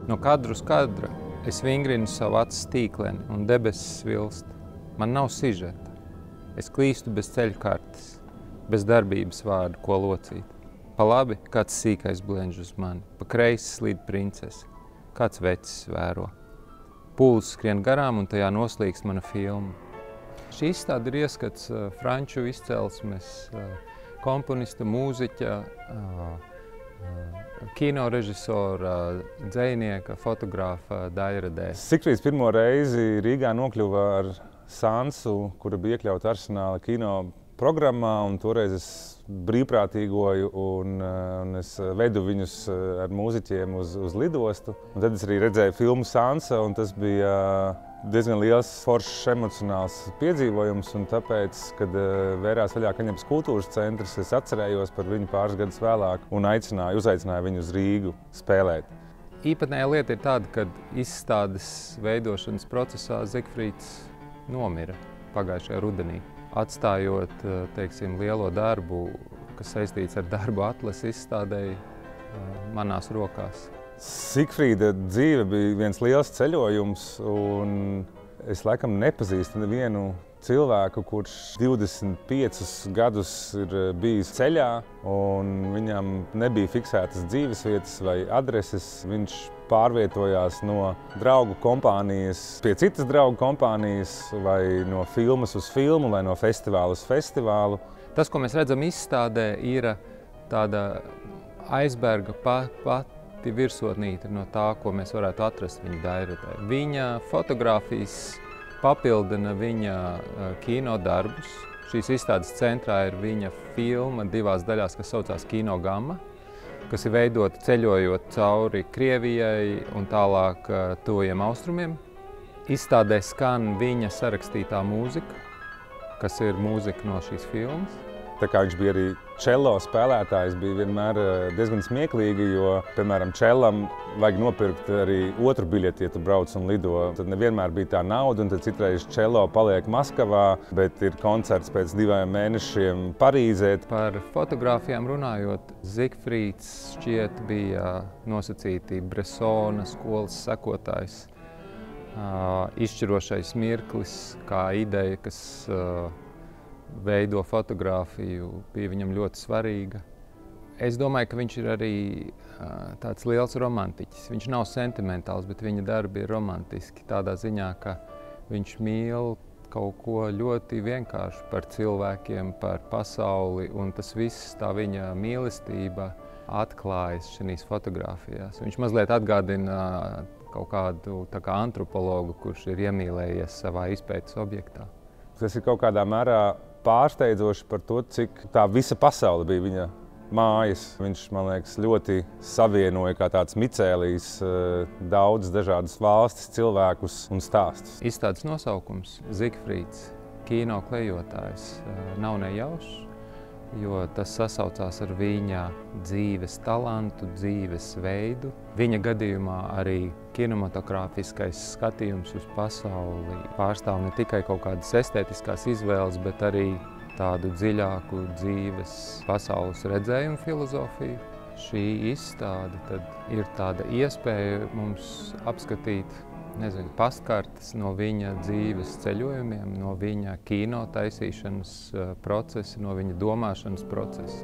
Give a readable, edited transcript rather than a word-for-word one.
No kadra uz kadra es vingrinu savu acu stīkleni un debesis svilst. Man nav sižeta. Es klīstu bez ceļu kartes, bez darbības vārdu, ko locīt. Pa labi kāds sīkais blenž uz mani, pa kreisi slīd princese, kāds vecis vēro. Pūles skrien garām un tajā noslīgs mana filma. Šī izstāde ir ieskats franču izcelsmes komponista, mūziķa, kinorežisora, dzejnieka, fotogrāfa Dairadē. Sigfrīds pirmo reizi Rīgā nokļuva ar Sansu, kura bija iekļauta Arsenāla kino programmā, un toreiz es brīvprātīgoju un es vedu viņus ar mūziķiem uz lidostu. Un tad es arī redzēju filmu Sansa, un tas bija diezgan liels, foršs, emocionāls piedzīvojums, un tāpēc, kad vērās vaļā Kaņepes kultūras centrs, es atcerējos par viņu pāris gadus vēlāk un uzaicināju viņu uz Rīgu spēlēt. Īpatnējā lieta ir tāda, ka izstādes veidošanas procesā Zigfrīds nomira pagājušajā rudenī, atstājot, teiksim, lielo darbu, kas saistīts ar darbu atlasi izstādēji manās rokās. Sigfrīda dzīve bija viens liels ceļojums, un es laikam nepazīstu nevienu cilvēku, kurš 25 gadus ir bijis ceļā, un viņam nebija fiksētas dzīvesvietas vai adreses. Viņš pārvietojās no draugu kompānijas pie citas draugu kompānijas, vai no filmas uz filmu, vai no festivāla uz festivālu. Tas, ko mēs redzam izstādē, ir tāda aizberga pati virsotnīte no tā, ko mēs varētu atrast viņa Dairadē. Viņa fotogrāfijas papildina viņa kino darbus. Šīs izstādes centrā ir viņa filma divās daļās, kas saucās Kino Gamma, kas ir veidota ceļojot cauri Krievijai un tālāk tuvajiem austrumiem. Izstādē skan viņa sarakstītā mūzika, kas ir mūzika no šīs filmas. Tā kā viņš bija arī čello spēlētājs, bija vienmēr diezgan smieklīgi, jo, piemēram, čellam vajag nopirkt arī otru biļeti, ja tu brauc un lido. Tad nevienmēr bija tā nauda, un tad citreiz čello paliek Maskavā, bet ir koncerts pēc 2 mēnešiem Parīzē. Par fotogrāfijām runājot, Zigfrīds šķiet bija nosacīti Bressona skolas sekotājs. Izšķirošais mirklis, kā ideja, kas veido fotogrāfiju, bija viņam ļoti svarīga. Es domāju, ka viņš ir arī tāds liels romantiķis. Viņš nav sentimentāls, bet viņa darbi ir romantiski. Tādā ziņā, ka viņš mīl kaut ko ļoti vienkāršu par cilvēkiem, par pasauli, un tas viss, tā viņa mīlestība atklājas šīs fotogrāfijās. Viņš mazliet atgādina kaut kādu antropologu, kurš ir iemīlējies savā izpētes objektā. Tas ir kaut kādā mērā pārsteidzoši par to, cik tā visa pasaule bija viņa mājas. Viņš, man liekas, ļoti savienoja kā tāds micēlijs daudz dažādas valstis, cilvēkus un stāstus. Izstādes nosaukums Zigfrīds, kino klejotājs, nav nejaušs, jo tas sasaucās ar viņa dzīves talantu, dzīves veidu. Viņa gadījumā arī kinematogrāfiskais skatījums uz pasauli pārstāv ne tikai kaut kādas estētiskās izvēles, bet arī tādu dziļāku dzīves pasaules redzējumu filozofiju. Šī izstāde tad ir tāda iespēja mums apskatīt pastkartes no viņa dzīves ceļojumiem, no viņa kino taisīšanas procesa, no viņa domāšanas procesa.